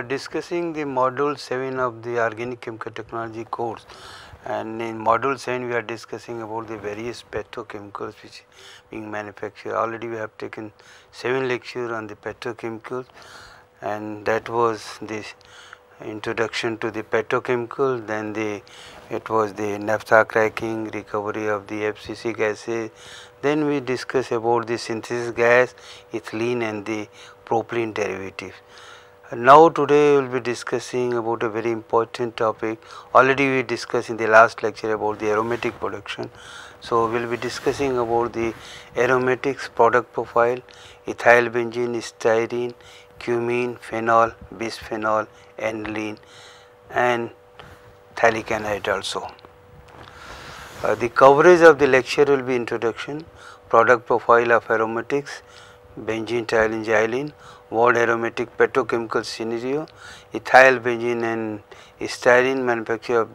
are discussing the module 7 of the Organic Chemical Technology course, and in module 7 we are discussing about the various petrochemicals which being manufactured. Already we have taken 7 lectures on the petrochemicals, and that was this introduction to the petrochemical, then it was the naphtha cracking, recovery of the FCC gases, then we discuss about the synthesis gas, ethylene and the propylene derivatives. Now today we will be discussing about a very important topic. Already we discussed in the last lecture about the aromatic production. So we will be discussing about the aromatics product profile, ethyl benzene, styrene, cumene, phenol, bisphenol, aniline and phthalic anhydride also. The coverage of the lecture will be introduction, product profile of aromatics, benzene, toluene, xylene, world aromatic petrochemical scenario, ethyl benzene and styrene manufacture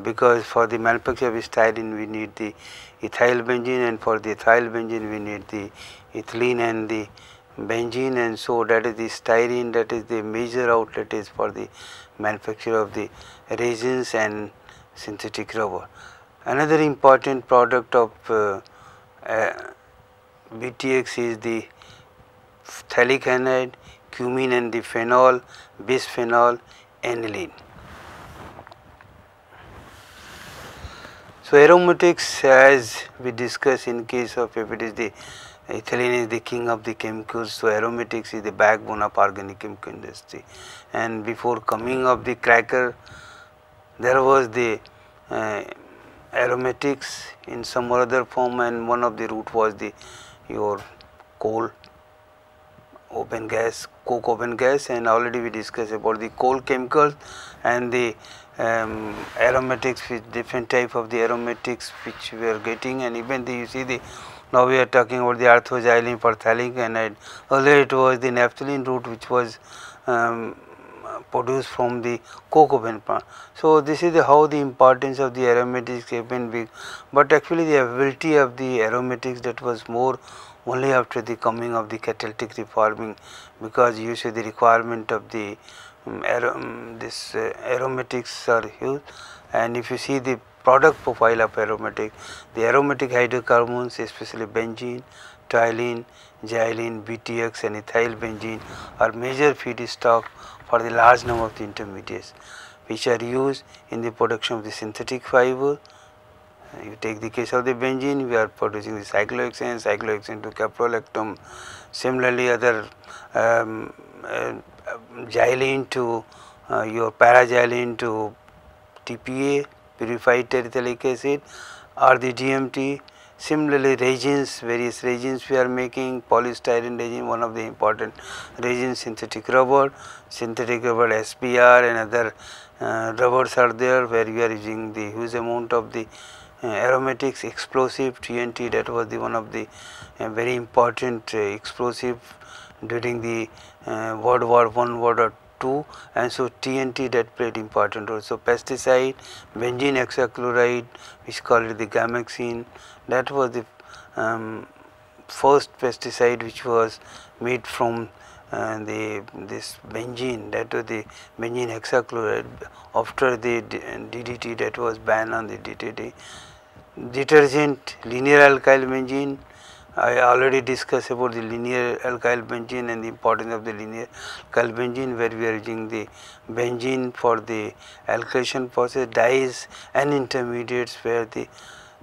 because for the manufacture of styrene we need the ethyl benzene, and for the ethyl benzene we need the ethylene and the benzene, and so that is the styrene, that is the major outlet is for the manufacture of the resins and synthetic rubber. Another important product of BTX is the phthalic anhydride, cumene and the phenol, bisphenol, aniline. So aromatics, as we discussed in case of, if it is the ethylene is the king of the chemicals, so aromatics is the backbone of organic chemical industry. And before coming of the cracker, there was the aromatics in some or other form, and one of the route was the your coal open gas, coke open gas, and already we discussed about the coal chemicals and the aromatics with different type of the aromatics which we are getting, and even you see the now we are talking about the ortho-xylene for phthalic anhydride. Earlier it was the naphthalene route which was produced from the coke oven plant. So this is how the importance of the aromatics have been big, but actually the ability of the aromatics that was more only after the coming of the catalytic reforming, because you see the requirement of the aromatics are huge. And if you see the product profile of aromatic, the aromatic hydrocarbons, especially benzene, toluene, xylene, BTX and ethyl benzene are major feedstock for the large number of the intermediates which are used in the production of the synthetic fiber. You take the case of the benzene, we are producing the cyclohexane to caprolactam. Similarly, other xylene to your paraxylene to TPA, purified terephthalic acid, or the DMT. Similarly, resins, various resins we are making, polystyrene resin, one of the important resins, synthetic rubber SPR and other rubbers are there where we are using the huge amount of the aromatics, explosive TNT, that was the one of the very important explosive during the World War I, World War II, and so TNT that played important role. So pesticide, benzene hexachloride, which called it the gamexine, that was the first pesticide which was made from this benzene, that was the benzene hexachloride. After the DDT, that was banned on the DDT. Detergent, linear alkyl benzene, I already discussed about the linear alkyl benzene and the importance of the linear alkyl benzene, where we are using the benzene for the alkylation process, dyes and intermediates, where the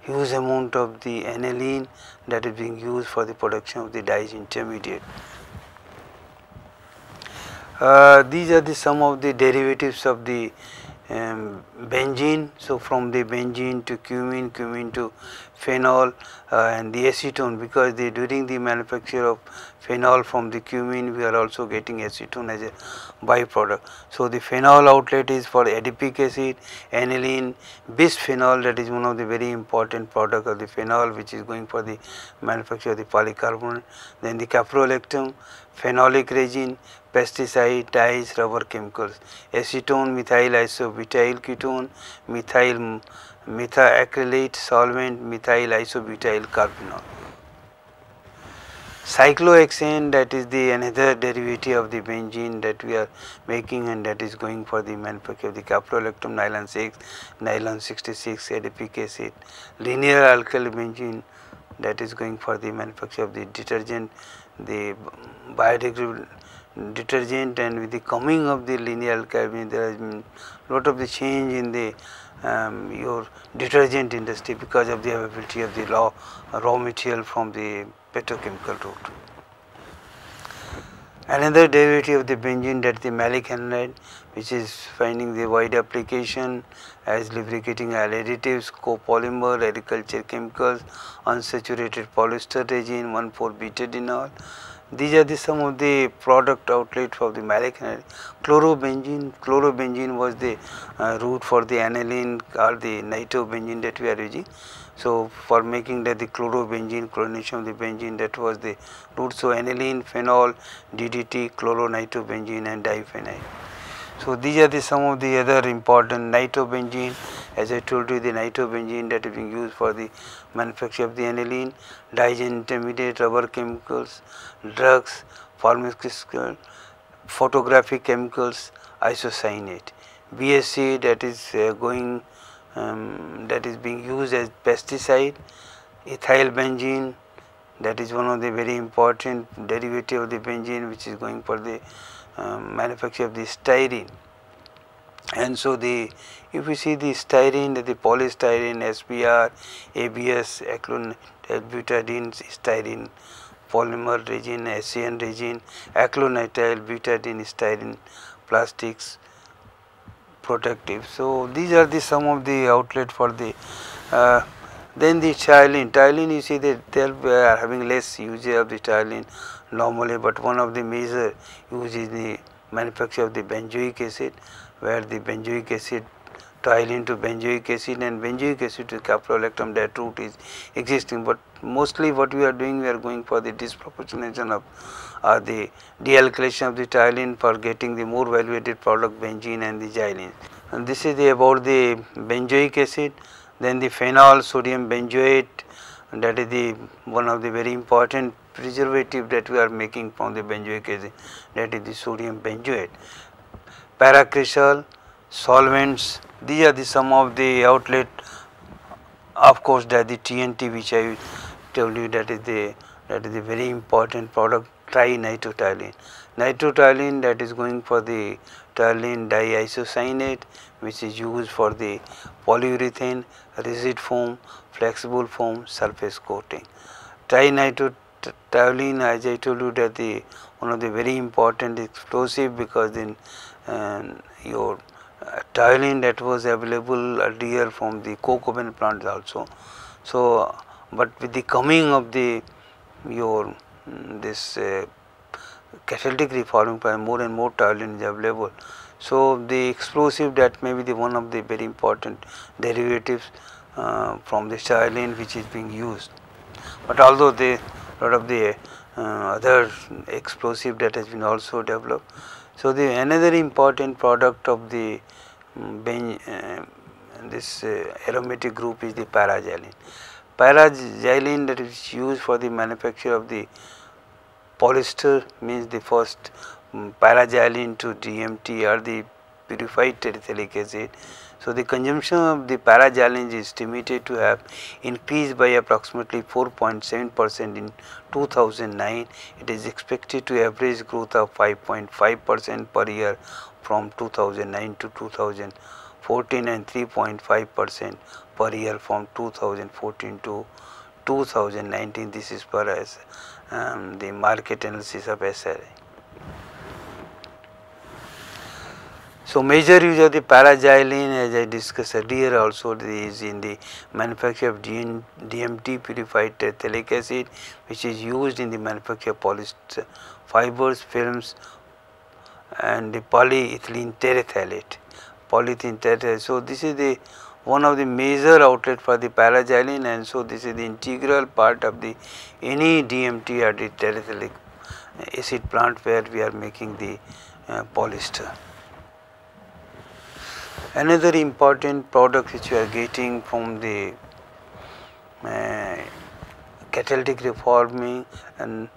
huge amount of the aniline that is being used for the production of the dyes intermediate. These are the some of the derivatives of the benzene. So from the benzene to cumene, cumene to phenol and the acetone, because during the manufacture of phenol from the cumene we are also getting acetone as a byproduct. So the phenol outlet is for adipic acid, aniline, bisphenol, that is one of the very important product of the phenol which is going for the manufacture of the polycarbonate. Then the caprolactam, phenolic resin, pesticide, dyes, rubber chemicals, acetone, methyl isobutyl ketone, methyl methacrylate solvent, methyl isobutyl carbinol. Cyclohexane, that is the another derivative of the benzene that we are making, and that is going for the manufacture of the caprolactam, nylon 6, nylon 66, adipic acid. Linear alkyl benzene, that is going for the manufacture of the detergent, the biodegradable detergent. And with the coming of the linear alkyl benzene, there has been lot of the change in the your detergent industry because of the availability of the raw material from the petrochemical route. Another derivative of the benzene, that is the malic anhydride, which is finding the wide application as lubricating oil additives, copolymer, agriculture chemicals, unsaturated polyester resin, 1,4-betadenol. These are some of the product outlet for the malic anhydride. Chlorobenzene was the route for the aniline or the nitrobenzene that we are using. So, for making that the chlorobenzene, chlorination of the benzene, that was the route. So, aniline, phenol, DDT, chloronitrobenzene and diphenyl. So, these are some of the other important nitrobenzene. As I told you, the nitrobenzene that is being used for the manufacture of the aniline, dyes intermediate, rubber chemicals, drugs, pharmaceutical, photographic chemicals, isocyanate. BSC, that is that is being used as pesticide. Ethyl benzene, that is one of the very important derivative of the benzene, which is going for the manufacture of the styrene. And so, if you see the styrene, the polystyrene, SPR, ABS, acrylbutadiene, styrene, polymer resin, ASEAN resin, acrylonitrile, butadiene, styrene, plastics, protective. So, these are some of the outlet for the then the Xylenes, you see that they are having less usage of the Xylenes normally, but one of the major use is the manufacture of the benzoic acid, where the benzoic acid Xylene to benzoic acid and benzoic acid to caprolactam, that route is existing, but mostly what we are doing, we are going for the disproportionation of the dealkylation of the Xylene for getting the more value added product benzene and the Xylenes. And this is about the benzoic acid. Then the phenol sodium benzoate, that is the one of the very important preservative that we are making from the benzoic acid, that is the sodium benzoate. Paracrystal, solvents, these are some of the outlet. Of course, that the TNT, which I told you, that is the very important product, trinitrotoluene. Nitrotoluene, that is going for the toluene diisocyanate, which is used for the polyurethane, rigid foam, flexible foam, surface coating. Trinitrotoluene, as I told you, that the one of the very important explosive, because in your toluene that was available earlier from the coke oven plants also. So, but with the coming of the your this catalytic reforming plant, more and more toluene is available. So, the explosive, that may be the one of the very important derivatives from the Xylene which is being used. But although the lot of the other explosive that has been also developed. So, the another important product of the this aromatic group is the para-Xylene. Para-Xylene, that is used for the manufacture of the polyester, means the first para-Xylene to DMT or the purified terephthalic acid. So, the consumption of the para-Xylene is estimated to have increased by approximately 4.7% in 2009. It is expected to average growth of 5.5% per year from 2009 to 2014 and 3.5% per year from 2014 to 2019. This is per as the market analysis of SRI. So, major use of the para-Xylene, as I discussed earlier, also is in the manufacture of DMT purified terephthalic acid, which is used in the manufacture of polyester fibers, films, and the polyethylene terephthalate. So, this is the one of the major outlet for the para-Xylene, and so this is the integral part of the any DMT or the terephthalic acid plant where we are making the polyester. Another important product which we are getting from the catalytic reforming, and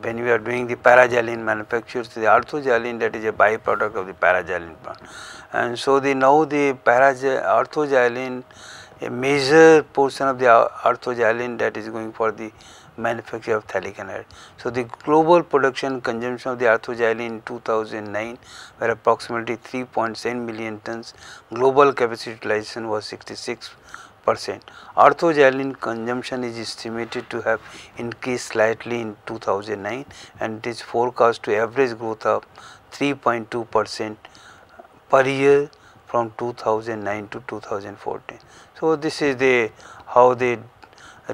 when we are doing the para-Xylene manufacture, so the ortho-Xylene, that is a byproduct of the para-Xylene plant. And so now the ortho-Xylene, a major portion of the ortho-Xylene that is going for the manufacture of phthalic anhydride. So the global production consumption of the ortho-Xylene in 2009 were approximately 3.7 million tons. Global capacity utilization was 66%. Ortho-Xylene consumption is estimated to have increased slightly in 2009, and it is forecast to average growth of 3.2% per year from 2009 to 2014. So this is the how the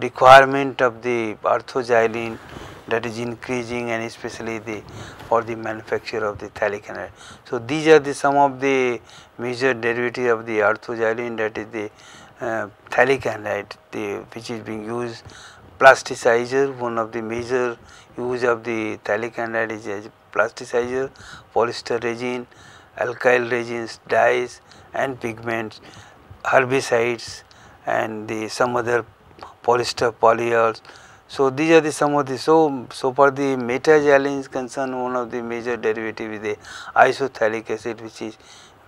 requirement of the ortho-Xylene that is increasing, and especially the for the manufacture of the phthalic anhydride. So these are the some of the major derivative of the ortho-Xylene, that is the phthalic anhydride, which is being used plasticizer. One of the major use of the phthalic anhydride is as plasticizer, polyester resin, alkyl resins, dyes and pigments, herbicides, and the some other polyester polyols. So these are the some of the so for the meta-Xylene is concerned, one of the major derivative is the isophthalic acid, which is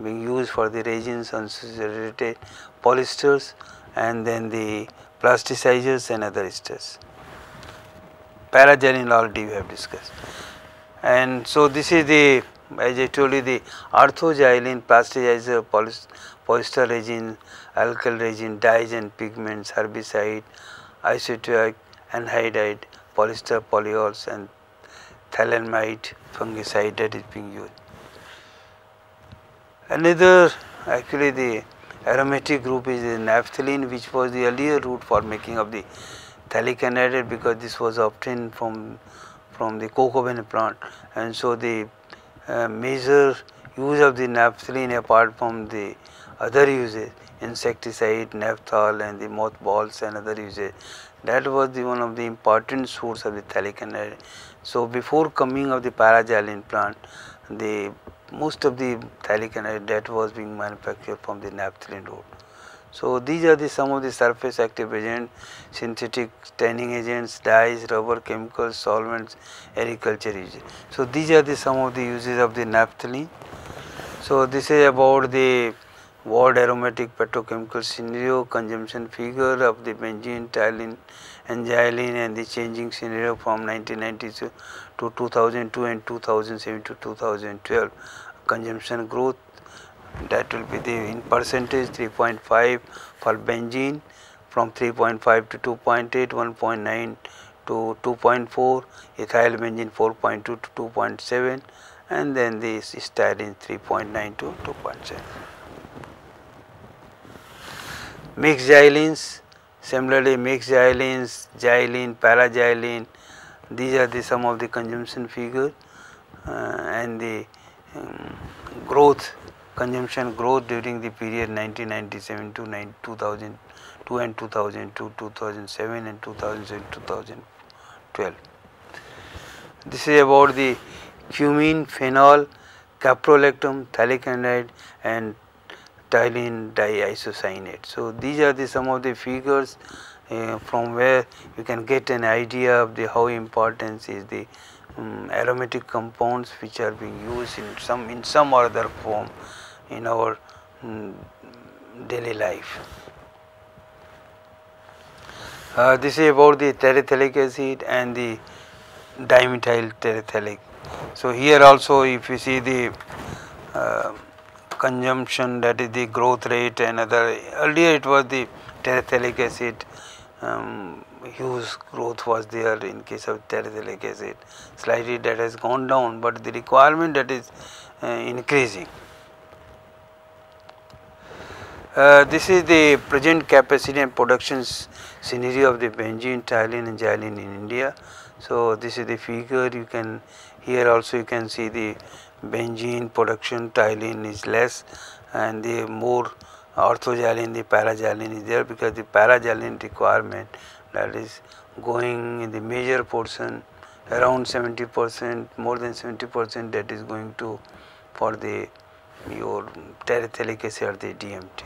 being used for the resins, unsaturated polyesters, and then the plasticizers and other esters. Para-Xylene already we have discussed. And so this is the, as I told you, the ortho-Xylene, plasticizer, polyester resin, alkyl resin, dyes and pigments, herbicide, isophthalic anhydride, polyester polyols, and phthalimide fungicide that is being used. Another, actually the aromatic group is the naphthalene, which was the earlier route for making of the phthalic anhydride, because this was obtained from the cocoa bean plant. And so the major use of the naphthalene, apart from the other uses, insecticide, naphthol, and the mothballs and other uses, that was the one of the important source of the phthalic anhydride. So before coming of the para-Xylene plant, the most of the phthalic anhydride that was being manufactured from the naphthalene route. So these are the some of the surface active agents, synthetic tanning agents, dyes, rubber, chemicals, solvents, agriculture uses. So these are the some of the uses of the naphthalene. So this is about the world aromatic petrochemical scenario, consumption figure of the benzene, toluene and xylene, and the changing scenario from 1992 to 2002 and 2007 to 2012. Consumption growth, that will be the in percentage 3.5 for benzene, from 3.5 to 2.8, 1.9 to 2.4, ethyl benzene 4.2 to 2.7, and then the styrene 3.9 to 2.7. Mixed xylenes, similarly mixed xylenes, xylene, para-Xylene, these are the some of the consumption figure, and the growth, consumption growth during the period 1997 to 2002 and 2002, 2007 and 2007, 2012. This is about the cumene, phenol, caprolactam, phthalic anhydride, and toluene diisocyanate. So these are the some of the figures from where you can get an idea of the how important is the aromatic compounds which are being used in some or other form in our daily life. This is about the terephthalic acid and the dimethyl terephthalic. So here also, if you see the consumption, that is the growth rate, and other, earlier it was the terephthalic acid, huge growth was there in case of terephthalic acid. Slightly that has gone down, but the requirement that is increasing. This is the present capacity and production scenario of the benzene, toluene and xylene in India. So this is the figure. You can, here also you can see the benzene production, toluene is less, and the more ortho-Xylene, the para-Xylene is there, because the para-Xylene requirement, that is going in the major portion, around 70%, more than 70%, that is going to for the your terephthalic acid or the DMT.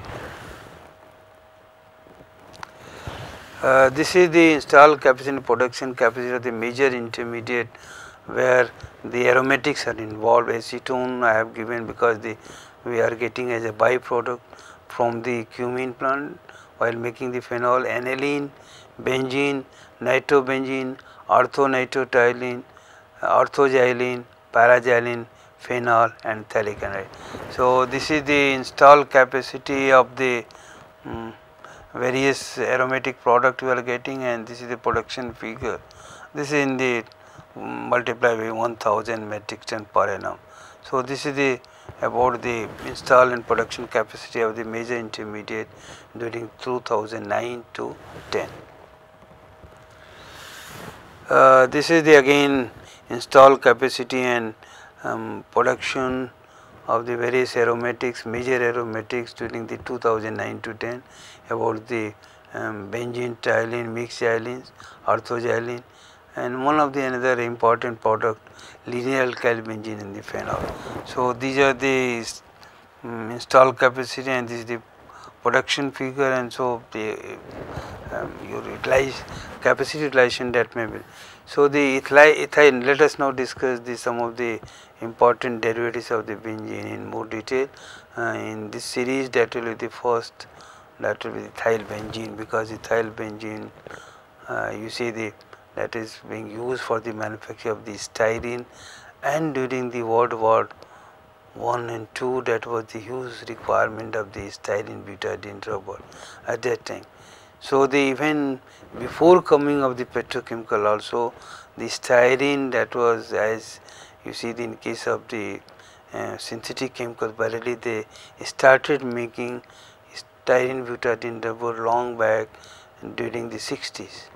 This is the installed capacity, production capacity of the major intermediate where the aromatics are involved. Acetone I have given because we are getting as a byproduct from the Cumene plant while making the phenol. Aniline, benzene, nitrobenzene, orthonitrotoluene, orthoxylene, para-xylene, phenol and phthalic anhydride. So, this is the installed capacity of the various aromatic product we are getting, and this is the production figure. This is in the multiply by 1000 metric ton per annum. So, this is the about the install and production capacity of the major intermediate during 2009 to 10. This is the again installed capacity and production of the various aromatics, major aromatics during the 2009 to 10 about the benzene, toluene, mixed Xylenes, orthoxylene, and one of the another important product linear alkyl benzene in the phenol. So, these are the installed capacity and this is the production figure, and so the your capacity utilization that may be. So, the ethyl, let us now discuss some of the important derivatives of the benzene in more detail. In this series, that will be the first, that will be ethyl benzene, because ethyl benzene you see that is being used for the manufacture of the styrene, and during the World War I and II that was the huge requirement of the styrene butadiene rubber at that time. So, even before coming of the petrochemical also, the styrene that was, as you see in case of the synthetic chemicals, already they started making styrene butadiene rubber long back during the 60s.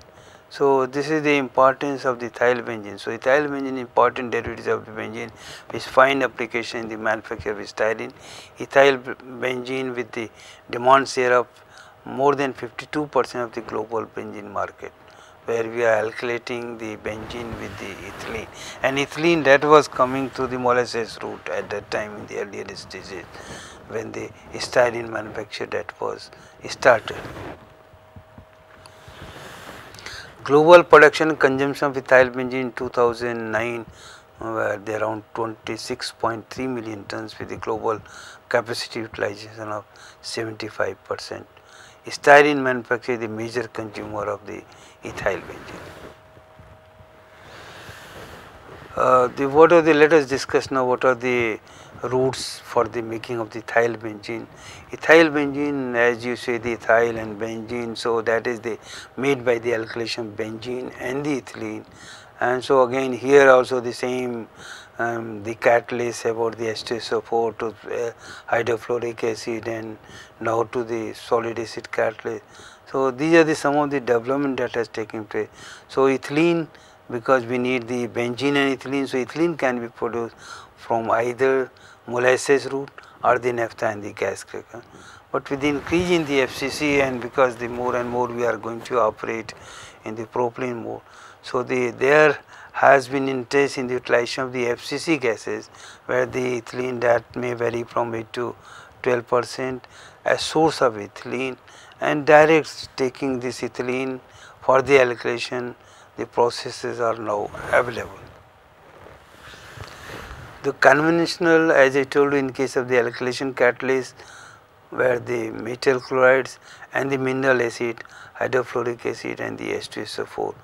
So, this is the importance of the ethyl benzene. So, ethyl benzene important derivatives of the benzene which find application in the manufacture of styrene. Ethyl benzene with the demand share of more than 52% of the global benzene market, where we are alkylating the benzene with the ethylene, and ethylene that was coming through the molasses route at that time in the earlier stages when the styrene manufacture that was started. Global production consumption of ethyl benzene in 2009 were around 26.3 million tons with a global capacity utilization of 75%. Styrene manufacture is the major consumer of the ethyl benzene. Let us discuss now what are the routes for the making of the ethyl benzene. Ethyl benzene, as you say, the ethyl and benzene, so that is the made by the alkylation benzene and the ethylene, and so again here also the same the catalyst about the H2SO4 to hydrofluoric acid and now to the solid acid catalyst. So, these are some of the development that has taken place. So, ethylene, because we need the benzene and ethylene, so ethylene can be produced from either molasses route or the naphtha and the gas cracker. But with the increase in the FCC and because the more and more we are going to operate in the propylene mode, so there has been interest in the utilization of the FCC gases, where the ethylene that may vary from 8 to 12% as source of ethylene, and direct taking this ethylene for the alkylation, the processes are now available. The conventional, as I told you, in case of the alkylation catalyst, where the metal chlorides and the mineral acid, hydrofluoric acid and the H2SO4.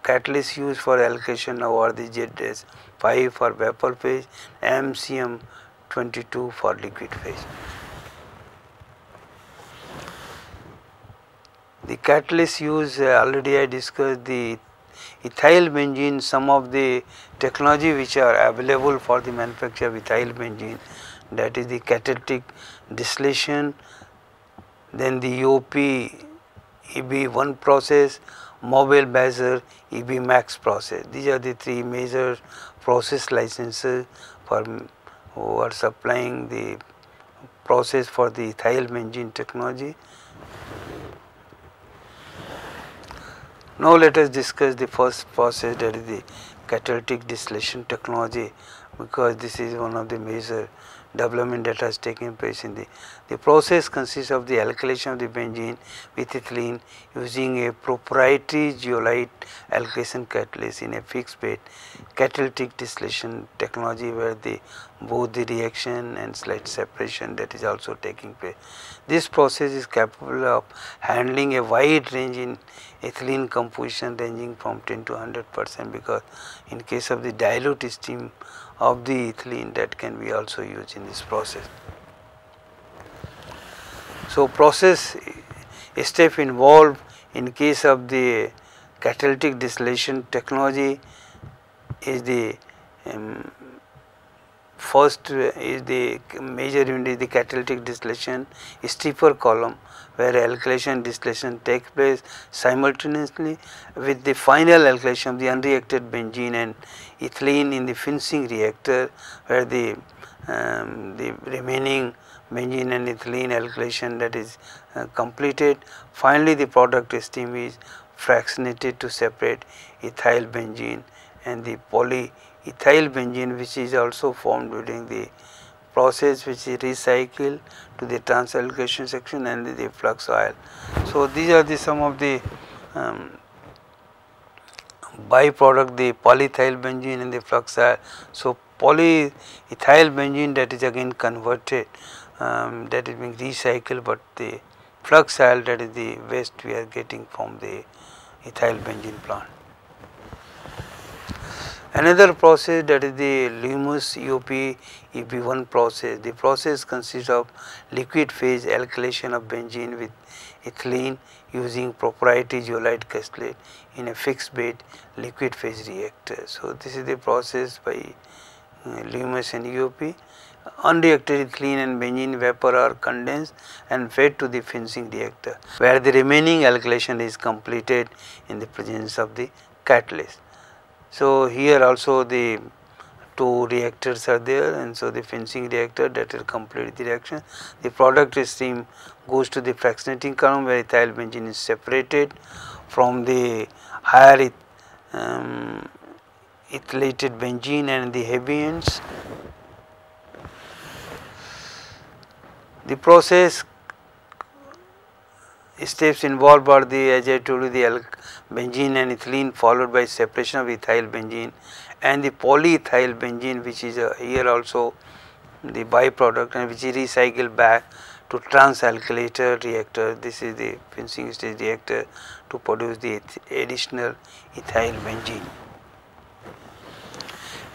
Catalysts used for alkylation now are the ZS5 for vapor phase, MCM22 for liquid phase. The catalyst use, already I discussed the ethyl benzene, some of the technology which are available for the manufacture of ethyl benzene, that is the catalytic distillation, then the EOP EB1 process, mobile Baser EB max process. These are the three major process licenses for who are supplying the process for the ethyl benzene technology. Now, let us discuss the first process, that is the catalytic distillation technology, because this is one of the major development that has taken place in the process consists of the alkylation of the benzene with ethylene using a proprietary zeolite alkylation catalyst in a fixed bed catalytic distillation technology, where both the reaction and slight separation that is also taking place. This process is capable of handling a wide range in ethylene composition ranging from 10 to 100%, because in case of the dilute stream of the ethylene, that can be also used in this process. So, process step involved in case of the catalytic distillation technology is the first is the major unit is the catalytic distillation steeper column, where alkylation distillation takes place simultaneously with the final alkylation of the unreacted benzene and ethylene in the finishing reactor, where the remaining benzene and ethylene alkylation that is completed. Finally, the product stream is fractionated to separate ethyl benzene and the polyethyl benzene, which is also formed during the process, which is recycled to the transalkylation section and the flux oil. So, these are some of the byproduct, the polyethyl benzene and the flux oil. So, polyethyl benzene, that is again converted, that is being recycled, but the flux oil, that is the waste we are getting from the ethyl benzene plant. Another process, that is the Loomis EOP EP1 process. The process consists of liquid phase alkylation of benzene with ethylene using proprietary zeolite catalyst in a fixed bed liquid phase reactor. So, this is the process by Loomis and EOP. Unreacted ethylene and benzene vapor are condensed and fed to the finishing reactor, where the remaining alkylation is completed in the presence of the catalyst. So, here also the two reactors are there, and so the finishing reactor that will complete the reaction. The product stream goes to the fractionating column, where ethyl benzene is separated from the higher ethylated benzene and the heavy ends. The process steps involved are the, as I told you, the benzene and ethylene, followed by separation of ethyl benzene and the polyethyl benzene, which is here also the byproduct, and which is recycled back to transalkylator reactor. This is the finishing stage reactor to produce the additional ethyl benzene.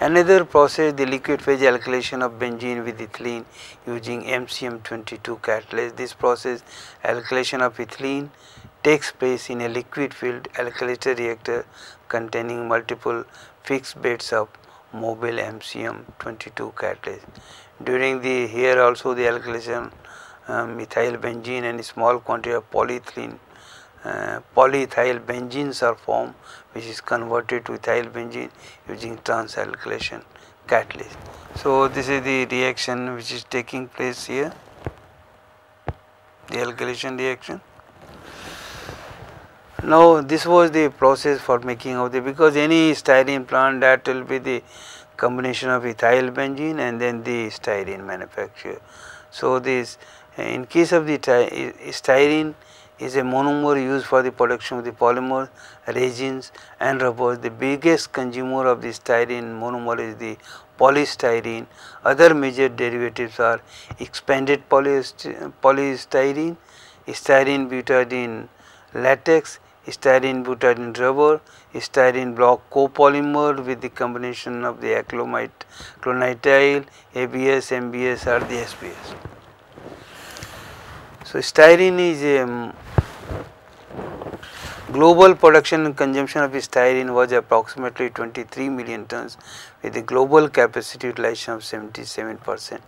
Another process, the liquid phase alkylation of benzene with ethylene using MCM22 catalyst. This process, alkylation of ethylene, takes place in a liquid filled alkylator reactor containing multiple fixed beds of mobile MCM22 catalyst. During the here also the alkylation methyl benzene and small quantity of polyethyl benzenes are formed, which is converted to ethyl benzene using transalkylation catalyst. So, this is the reaction which is taking place here, the alkylation reaction. Now, this was the process for making of the, because any styrene plant, that will be the combination of ethyl benzene and then the styrene manufacture. So, this in case of the styrene is a monomer used for the production of the polymer, resins and rubbers. The biggest consumer of the styrene monomer is the polystyrene. Other major derivatives are expanded polystyrene, styrene butadiene latex, styrene butadiene rubber, styrene block copolymer with the combination of the acrylonitrile, ABS, MBS or the SPS. So, styrene is a global production and consumption of styrene was approximately 23 million tons with a global capacity utilization of 77%.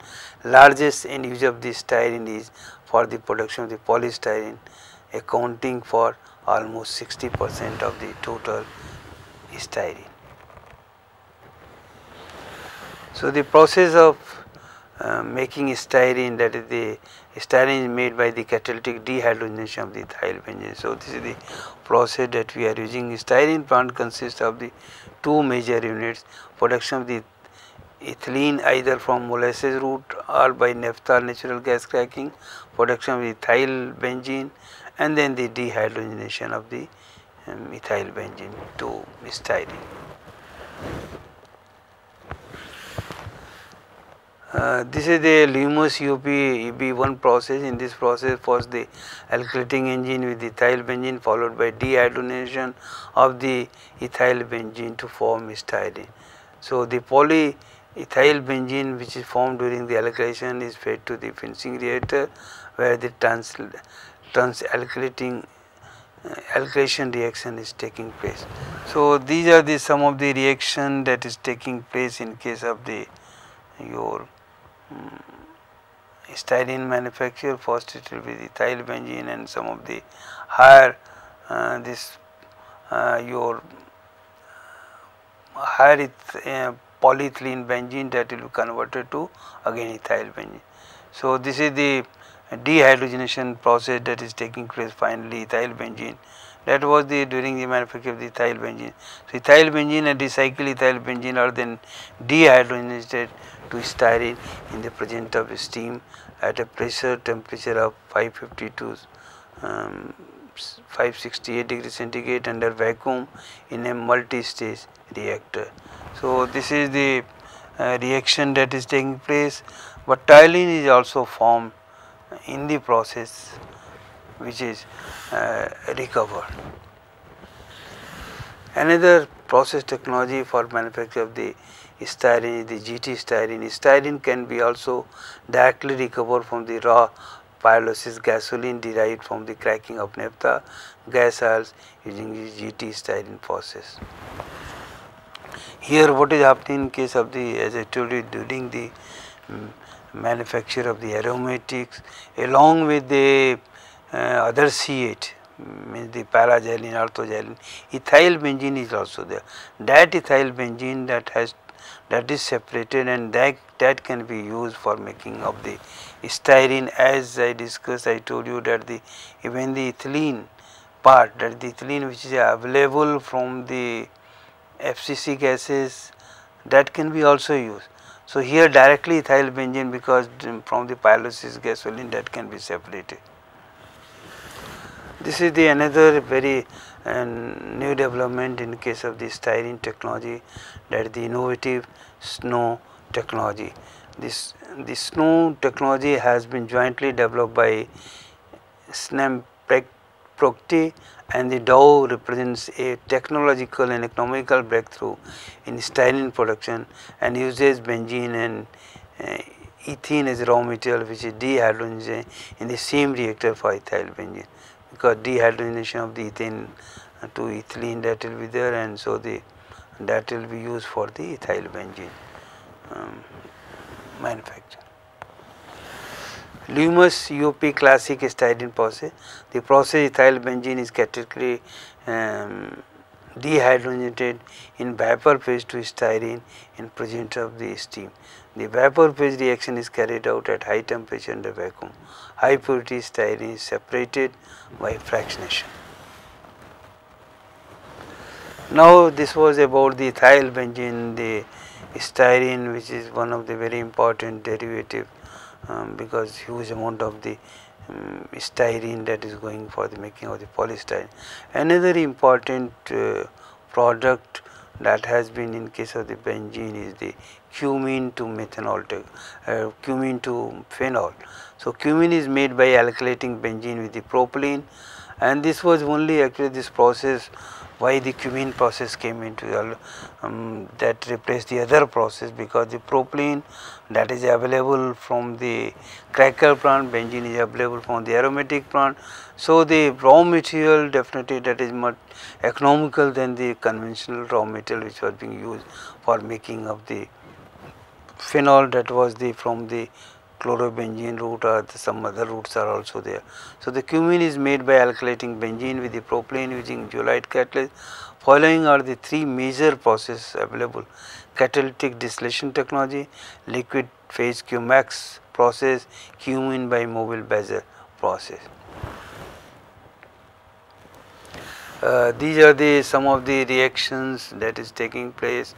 Largest end use of the styrene is for the production of the polystyrene, accounting for almost 60% of the total styrene. So, the process of making styrene, that is the styrene is made by the catalytic dehydrogenation of the ethyl benzene. So, this is the process that we are using. Styrene plant consists of the two major units: production of the ethylene either from molasses route or by naphtha natural gas cracking, production of ethyl benzene, and then the dehydrogenation of the ethyl benzene to styrene. This is the Lummus UP EB1 process. In this process, first the alkylating engine with ethyl benzene followed by dehydrogenation of the ethyl benzene to form styrene. So, the polyethyl benzene which is formed during the alkylation is fed to the finishing reactor where the transalkylation reaction is taking place. So, these are the some of the reaction that is taking place in case of the your styrene manufacture. First it will be the ethyl benzene and some of the higher your higher polyethylene benzene that will be converted to again ethyl benzene. So, this is the dehydrogenation process that is taking place finally ethyl benzene. That was the during the manufacture of the ethyl benzene. So, ethyl benzene and recycled ethyl benzene are then dehydrogenated to styrene in the presence of steam at a pressure temperature of 550 to 568 degrees centigrade under vacuum in a multi-stage reactor. So, this is the reaction that is taking place, but toluene is also formed in the process which is recovered. Another process technology for manufacture of the styrene is the GT styrene. Styrene can be also directly recovered from the raw pyrolysis gasoline derived from the cracking of naphtha gas oils using the GT styrene process. Here what is happening in case of the, as I told you, during the manufacture of the aromatics along with the other C8 means the para-xylene, ortho-xylene, ethyl benzene is also there. That ethyl benzene that is separated and that can be used for making of the styrene. As I discussed, I told you that even the ethylene part, that the ethylene which is available from the FCC gases, that can be also used. So, here directly ethyl benzene, because from the pyrolysis gasoline that can be separated. This is the another very new development in case of the styrene technology, that is the innovative SNO technology. The SNO technology has been jointly developed by SNEM Procte, and the Dow represents a technological and economical breakthrough in styrene production and uses benzene and ethene as raw material which is dehydrogenated in the same reactor for ethyl benzene, because dehydrogenation of the ethane to ethylene that will be there, and so that will be used for the ethyl benzene manufacture. Lummus UP classic styrene process. The process ethyl benzene is categorically dehydrogenated in vapor phase to styrene in presence of the steam. The vapor phase reaction is carried out at high temperature under vacuum. High purity styrene is separated by fractionation. Now, this was about the ethyl benzene, the styrene, which is one of the very important derivative because huge amount of the styrene that is going for the making of the polystyrene. Another important product that has been in case of the benzene is the cumene to methanol, cumene to phenol. So, cumene is made by alkylating benzene with the propylene, and this was only actually this process why the cumene process came into that replaced the other process, because the propylene that is available from the cracker plant, benzene is available from the aromatic plant. So, the raw material definitely that is much economical than the conventional raw material which was being used for making of the phenol, that was from the chlorobenzene route, or some other routes are also there. So, the cumene is made by alkylating benzene with the propylene using zeolite catalyst. Following are the three major processes available: catalytic distillation technology, liquid phase Cumax process, cumene by mobile Bazar process. These are some of the reactions that is taking place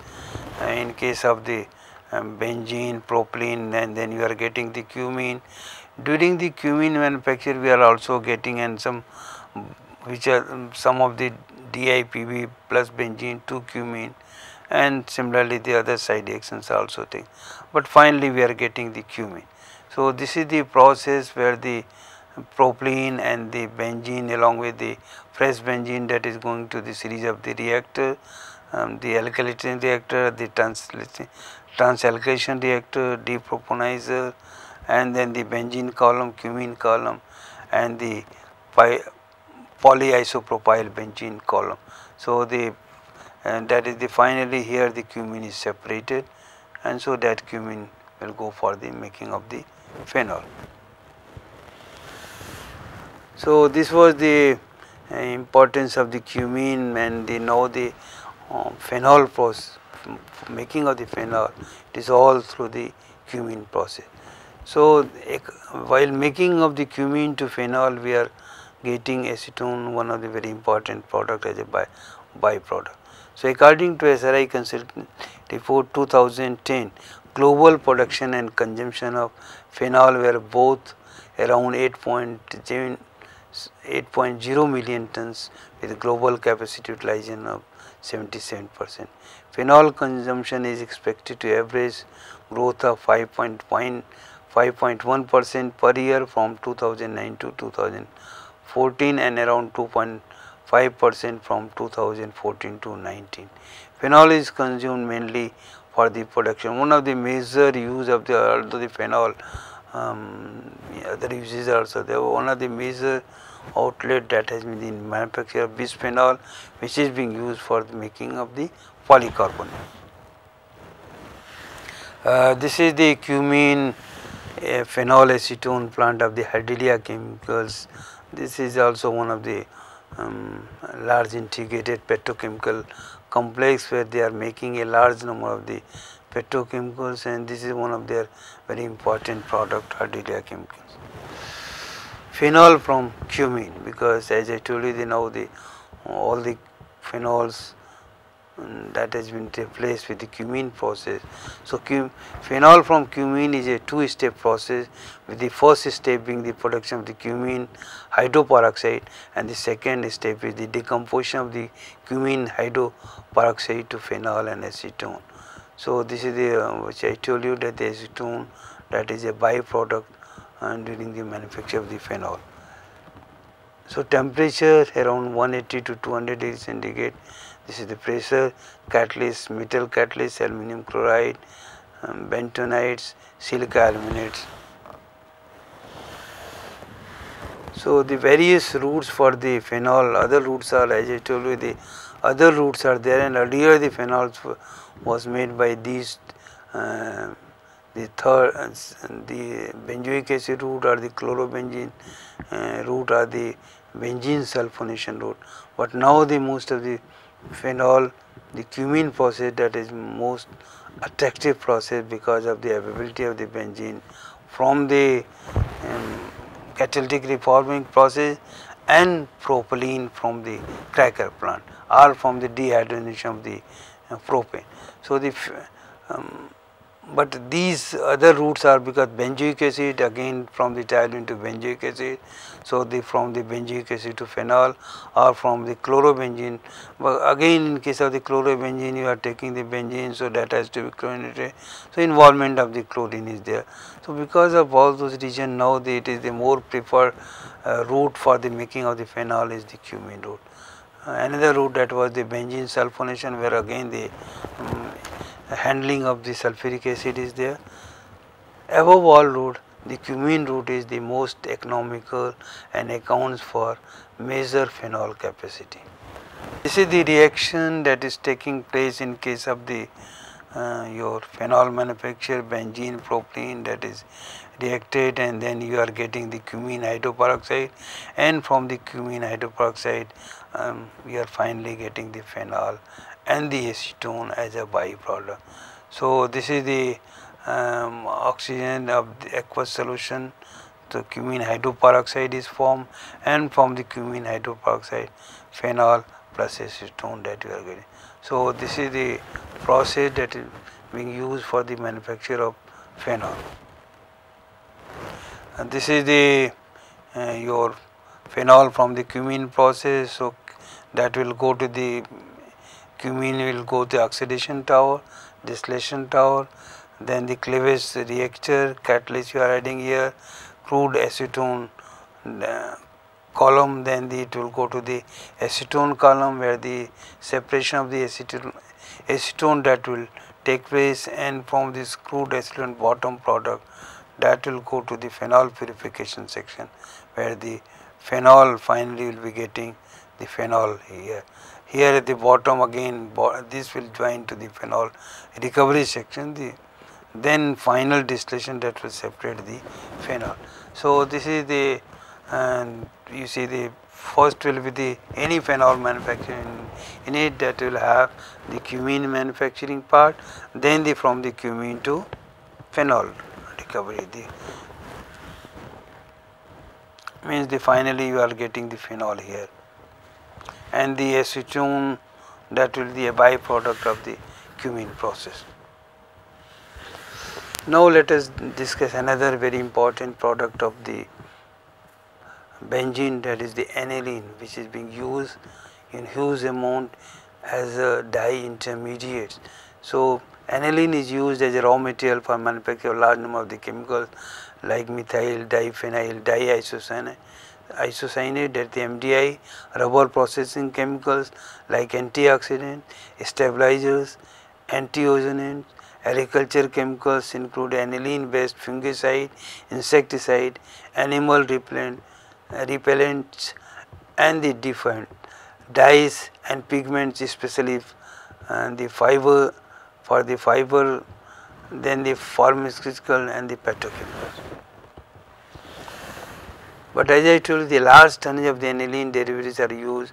in case of the benzene, propylene, and then you are getting the cumene. During the cumene manufacture we are also getting and some which are some of the DIPB plus benzene to cumene, and similarly the other side reactions are also taken, but finally we are getting the cumene. So this is the process where the propylene and the benzene along with the fresh benzene that is going to the series of the reactor, the alkylation reactor, the transalkylation reactor, deproponizer, and then the benzene column, cumene column, and the polyisopropyl benzene column. So that is the finally here the cumene is separated, and so that cumene will go for the making of the phenol. So this was the importance of the cumene, and now the phenol process, making of the phenol, it is all through the cumene process. So while making of the cumene to phenol, we are getting acetone, one of the very important product as a byproduct. So according to SRI Consultant Report 2010, global production and consumption of phenol were both around 8.0 million tons with global capacity utilization of 77%. Phenol consumption is expected to average growth of 5.1% per year from 2009 to 2014 and around 2.5% from 2014 to 19. Phenol is consumed mainly for the production. One of the major use of the phenol, other uses also there. One of the major outlet that has been the manufacture of bisphenol, which is being used for the making of the polycarbonate. This is the cumene phenol acetone plant of the Hydrelia Chemicals. This is also one of the large integrated petrochemical complex where they are making a large number of the petrochemicals, and this is one of their very important product, Hydrelia Chemicals. Phenol from cumene, because as I told you, now all the phenols that has been replaced with the cumene process. So phenol from cumene is a two-step process, with the first step being the production of the cumene hydroperoxide, and the second step is the decomposition of the cumene hydroperoxide to phenol and acetone. So this is the which I told you, that the acetone, that is a byproduct during the manufacture of the phenol. So temperature around 180 to 200 degrees centigrade. This is the pressure, catalyst, metal catalyst, aluminum chloride, bentonides, silica aluminates. So the various routes for the phenol, other routes are, as I told you, the other routes are there, and earlier the phenols was made by these the benzoic acid route or the chlorobenzene route or the benzene sulfonation route. But now the most of the phenol, the cumene process, that is most attractive process because of the availability of the benzene from the catalytic reforming process and propylene from the cracker plant, or from the dehydrogenation of the propane. So but these other routes are because benzoic acid, again from the toluene to benzoic acid, so from the benzoic acid to phenol, or from the chlorobenzene. But again in case of the chlorobenzene, you are taking the benzene, so that has to be chlorinated, so involvement of the chlorine is there. So because of all those reasons, now it is the more preferred route for the making of the phenol is the cumene route. Another route, that was the benzene sulfonation, where again the handling of the sulfuric acid is there. Above all route, the cumene route is the most economical and accounts for major phenol capacity. This is the reaction that is taking place in case of the your phenol manufacture, benzene, propylene, that is reacted, and then you are getting the cumene hydroperoxide, and from the cumene hydroperoxide we are finally getting the phenol and the acetone as a byproduct. So this is the oxygen of the aqueous solution, the cumene hydroperoxide is formed, and from the cumene hydroperoxide phenol plus acetone that you are getting. So this is the process that is being used for the manufacture of phenol. And this is the your phenol from the Cumene process. So that will go to the Cumene, will go to oxidation tower, distillation tower, then the cleavage reactor, catalyst you are adding here, crude acetone column, then it will go to the acetone column where the separation of the acetone that will take place, and from this crude acetone bottom product that will go to the phenol purification section where the phenol finally will be getting the phenol here. Here at the bottom again this will join to the phenol recovery section, then final distillation that will separate the phenol. So this is the you see the first will be the any phenol manufacturing in it, that will have the cumene manufacturing part, then the from the cumene to phenol recovery, means the finally you are getting the phenol here, and the acetone that will be a byproduct of the cumene process. Now let us discuss another very important product of the benzene, that is the aniline, which is being used in huge amount as a dye intermediate. So aniline is used as a raw material for manufacture of large number of the chemicals like methyl, diphenyl, diisocyanate, that the MDI, rubber processing chemicals like antioxidant, stabilizers, antioxidants. Agriculture chemicals include aniline based fungicide, insecticide, animal repellents, and the different dyes and pigments, especially the fiber, for the fiber, then the pharmaceutical and the petrochemicals. But as I told you, the large tonnage of the aniline derivatives are used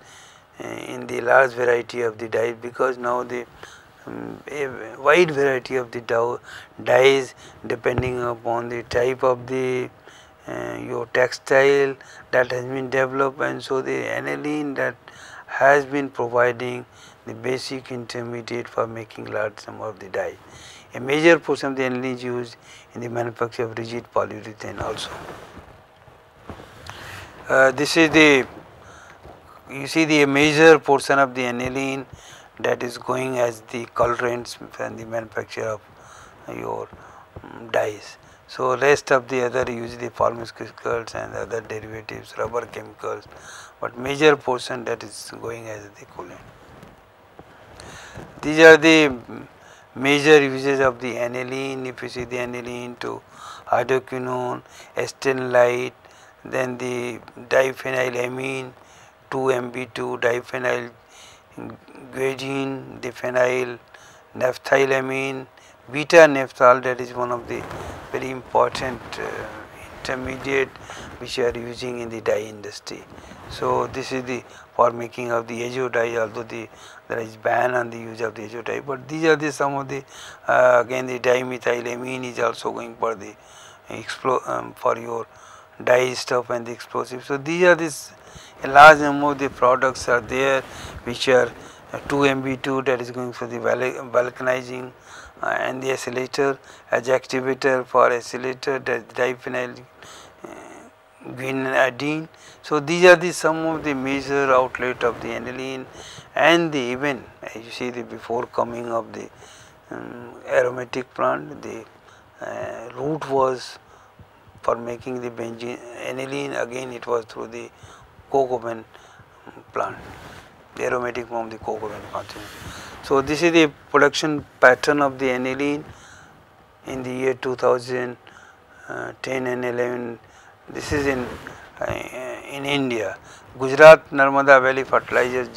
in the large variety of the dyes, because now the a wide variety of the dyes depending upon the type of the your textile that has been developed, and so the aniline that has been providing the basic intermediate for making large number of the dye. A major portion of the aniline is used in the manufacture of rigid polyurethane also. This is the, you see the major portion of the aniline that is going as the colorants and the manufacture of your dyes. So rest of the other use the pharmaceuticals and other derivatives, rubber chemicals, but major portion that is going as the coolant. These are the major uses of the aniline. If you see the aniline to hydroquinone, acetylite, then the diphenylamine, 2-MB2 diphenyl guaidine, the phenyl naphthylamine, beta naphthol, that is one of the very important intermediate which you are using in the dye industry. So this is the for making of the azo dye, although there is ban on the use of the azo dye, but these are the some of the again the dimethylamine is also going for the for your dye stuff and the explosives. So these are this a large number of the products are there which are 2-MB2, that is going for the vulcanizing, and the acylator as activator for acylator, that diphenyl guanidine. So these are the some of the major outlet of the aniline, and the even as you see the before coming of the aromatic plant, the root was for making the benzene aniline, again it was through the coke oven plant, the aromatic from the coke oven continent. So this is the production pattern of the aniline in the year 2010 and 11. This is in India. Gujarat Narmada Valley Fertilizers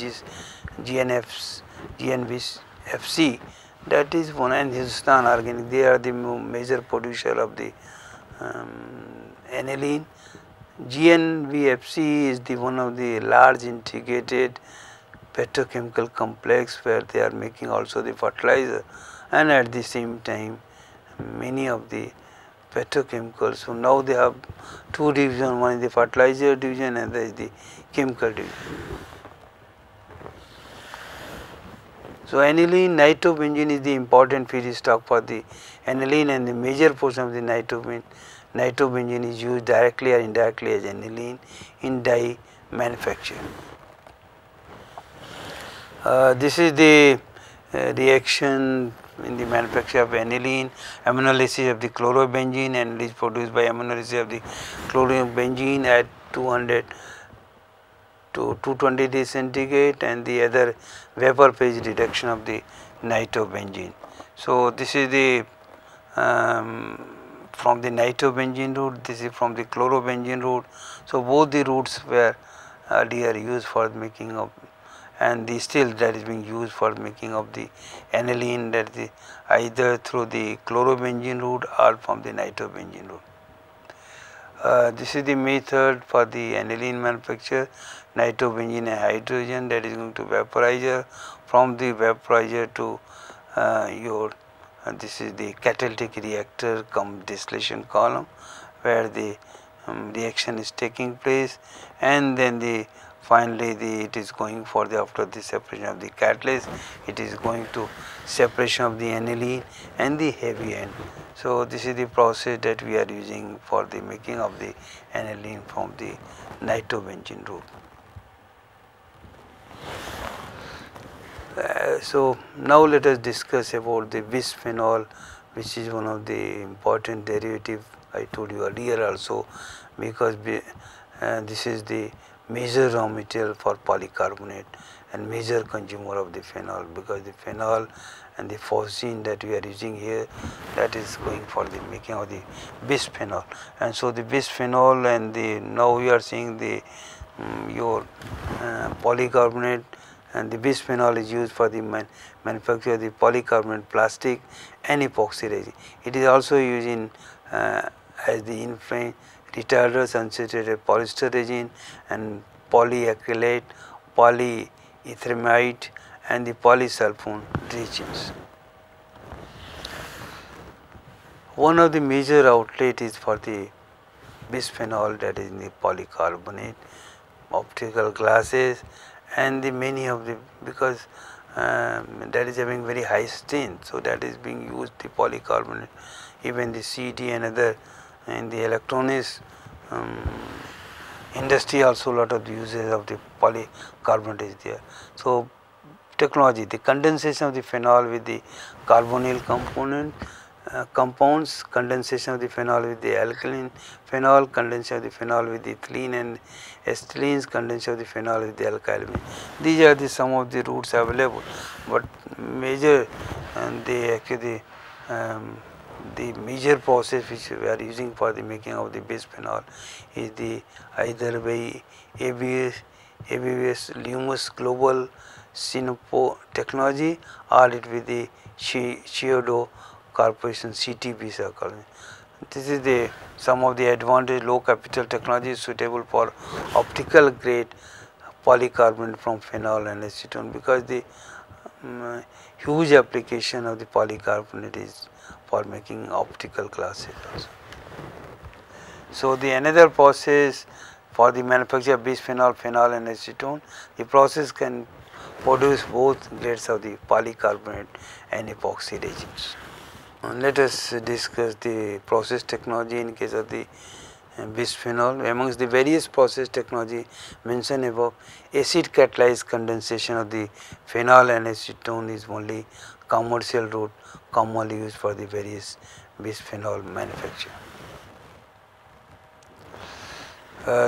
GNVFC, that is one, and Hindustan Organic, they are the major producer of the aniline. GNVFC is the one of the large integrated petrochemical complex where they are making also the fertilizer, and at the same time many of the petrochemicals. So now they have two divisions, one is the fertilizer division and there is the chemical division. So aniline nitrobenzene is the important feedstock for the aniline, and the major portion of the nitrobenzene is used directly or indirectly as aniline in dye manufacture. This is the reaction in the manufacture of aniline. Aminolysis of the chlorobenzene, and is produced by aminolysis of the chlorobenzene at 200 to 220 degrees centigrade, and the other vapor phase reduction of the nitrobenzene. So this is the from the nitrobenzene route, this is from the chlorobenzene route. So both the routes were earlier used for making of, and the still that is being used for making of the aniline, that is either through the chlorobenzene route or from the nitrobenzene route. This is the method for the aniline manufacture. Nitrobenzene and hydrogen, that is going to vaporizer, from the vaporizer to your this is the catalytic reactor cum distillation column, where the reaction is taking place, and then the finally it is going for the, after the separation of the catalyst, it is going to separation of the aniline and the heavy end. So this is the process that we are using for the making of the aniline from the nitrobenzene route. So now let us discuss about the bisphenol, which is one of the important derivative I told you earlier also, because this is the major raw material for polycarbonate and major consumer of the phenol, because the phenol and the phosgene that we are using here, that is going for the making of the bisphenol. And so the bisphenol, and the now we are seeing the your polycarbonate, and the bisphenol is used for the manufacture of the polycarbonate plastic and epoxy resin. It is also used in as the inflammation retarders, unsaturated polyester resin, and polyacrylate, polyethylamide, and the polysulfone reagents. One of the major outlet is for the bisphenol, that is in the polycarbonate, optical glasses, and the many of the, because that is having very high strength, so that is being used the polycarbonate. Even the CD and other in the electronics industry also lot of the uses of the polycarbonate is there. So technology, the condensation of the phenol with the carbonyl compounds, condensation of the phenol with the alkaline phenol, condensation of the phenol with the ethylene and acetylenes, condensation of the phenol with the alkylamine. These are the some of the routes available, but major and they actually the major process which we are using for the making of the bisphenol is the either by ABS Lummus Global Sinopo technology, or it with the Chiodo Corporation CTP circle. This is the some of the advantage low capital technology suitable for optical grade polycarbonate from phenol and acetone, because the huge application of the polycarbonate is for making optical glasses also. So the another process for the manufacture of bisphenol, phenol and acetone, the process can produce both grades of the polycarbonate and epoxy reagents. Let us discuss the process technology in case of the bisphenol. Amongst the various process technology mentioned above, acid catalyzed condensation of the phenol and acetone is only commercial route commonly used for the various bisphenol manufacture.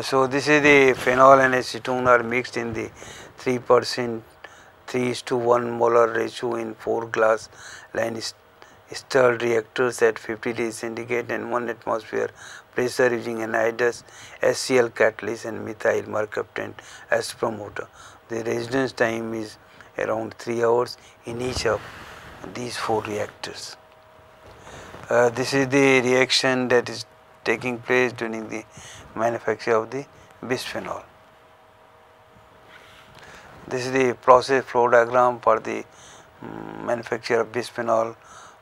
So this is the phenol and acetone are mixed in the 3% 3:1 molar ratio in 4 glass line stirred reactors at 50 degrees centigrade and 1 atmosphere pressure using anhydrous HCl catalyst and methyl mercaptan as promoter. The residence time is around 3 hours in each of these 4 reactors. This is the reaction that is taking place during the manufacture of the bisphenol. This is the process flow diagram for the manufacture of bisphenol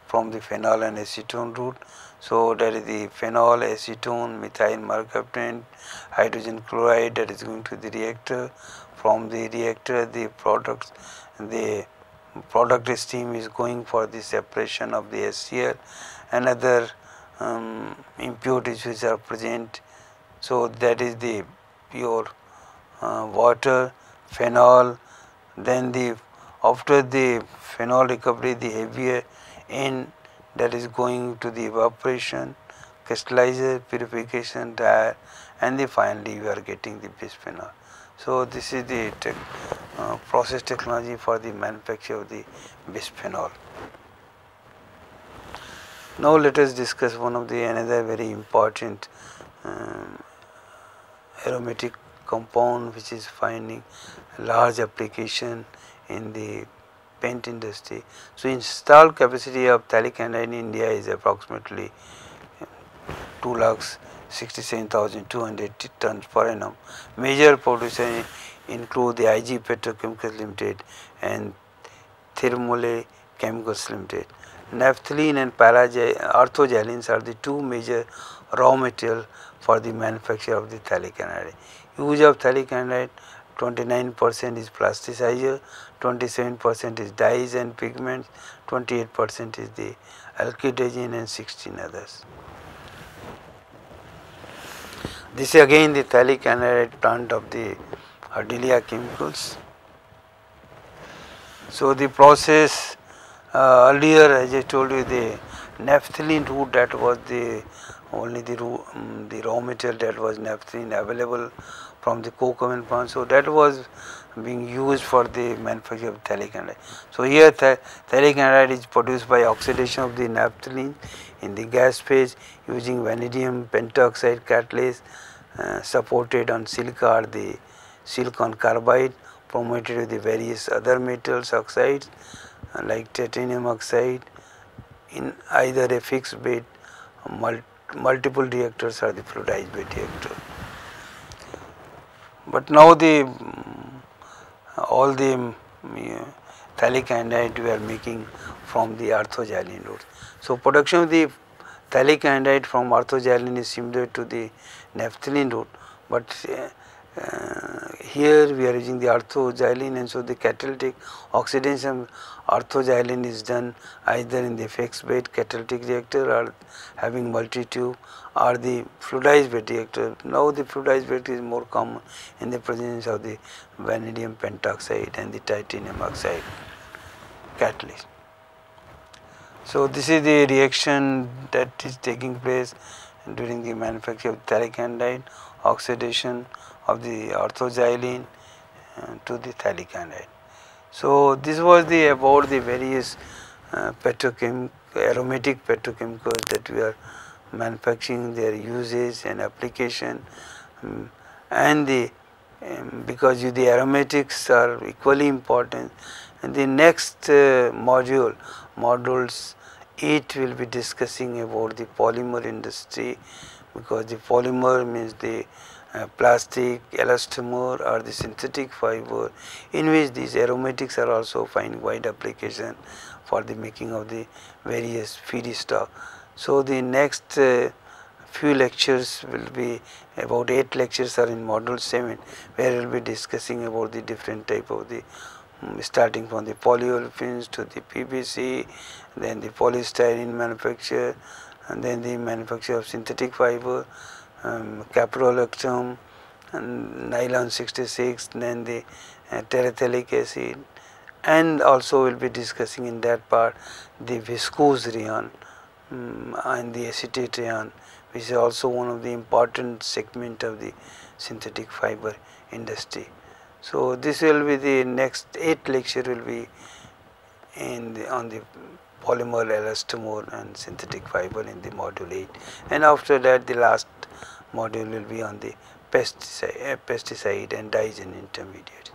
from the phenol and acetone route. So that is the phenol, acetone, methyl mercaptan, hydrogen chloride that is going to the reactor. From the reactor the products, the product stream is going for the separation of the HCl and other impurities which are present. So that is the pure water, phenol. Then the after the phenol recovery, the heavier end that is going to the evaporation, crystallizer, purification, dye, and finally we are getting the bisphenol. So this is the process technology for the manufacture of the bisphenol. Now let us discuss one of the another very important aromatic compound which is finding large application in the paint industry. So installed capacity of phthalic anhydride in India is approximately 2,67,200 tons per annum. Major producers include the IG Petrochemicals Limited and Thermole Chemicals Limited. Naphthalene and orthoxylenes are the two major raw material for the manufacture of the phthalic anhydride. Use of phthalic anhydride: 29% is plasticizer, 27% is dyes and pigments, 28% is the alkylation and 16 others. This is again the phthalic anhydride plant of the Ardelia Chemicals. So the process earlier, as I told you, the naphthalene route, that was the only the raw material that was naphthalene available from the coke-oven plant. So that was being used for the manufacture of phthalic anhydride. So here phthalic anhydride is produced by oxidation of the naphthalene in the gas phase using vanadium pentoxide catalyst supported on silica or the silicon carbide, promoted with the various other metals oxides like titanium oxide in either a fixed bed, multiple reactors or the fluidized bed reactor. But now the all the phthalic anhydride we are making from the orthoxylene route. So production of the phthalic anhydride from orthoxylene is similar to the naphthalene route, but here we are using the orthoxylene, and so the catalytic oxidation orthoxylene is done either in the fixed bed catalytic reactor or having multi-tube or the fluidized bed reactor. Now the fluidized bed is more common in the presence of the vanadium pentoxide and the titanium oxide catalyst. So this is the reaction that is taking place during the manufacture of phthalic anhydride, oxidation of the orthoxylene to the phthalic anhydride. So this was the about the various aromatic petrochemicals that we are manufacturing, their usage and application, and the because the aromatics are equally important. And the next modules 8 will be discussing about the polymer industry, because the polymer means the plastic, elastomer or the synthetic fiber, in which these aromatics are also finding wide application for the making of the various feedstock. So the next few lectures will be about 8 lectures are in module 7, where we will be discussing about the different type of the starting from the polyolefins to the PVC, then the polystyrene manufacture, and then the manufacture of synthetic fiber, caprolactam, and nylon 66, then the terephthalic acid, and also we will be discussing in that part the viscose rayon and the acetate rayon, which is also one of the important segment of the synthetic fiber industry. So this will be the next 8 lecture will be on the polymer, elastomer and synthetic fiber in the module 8, and after that the last module will be on the pesticide and dyes and intermediates.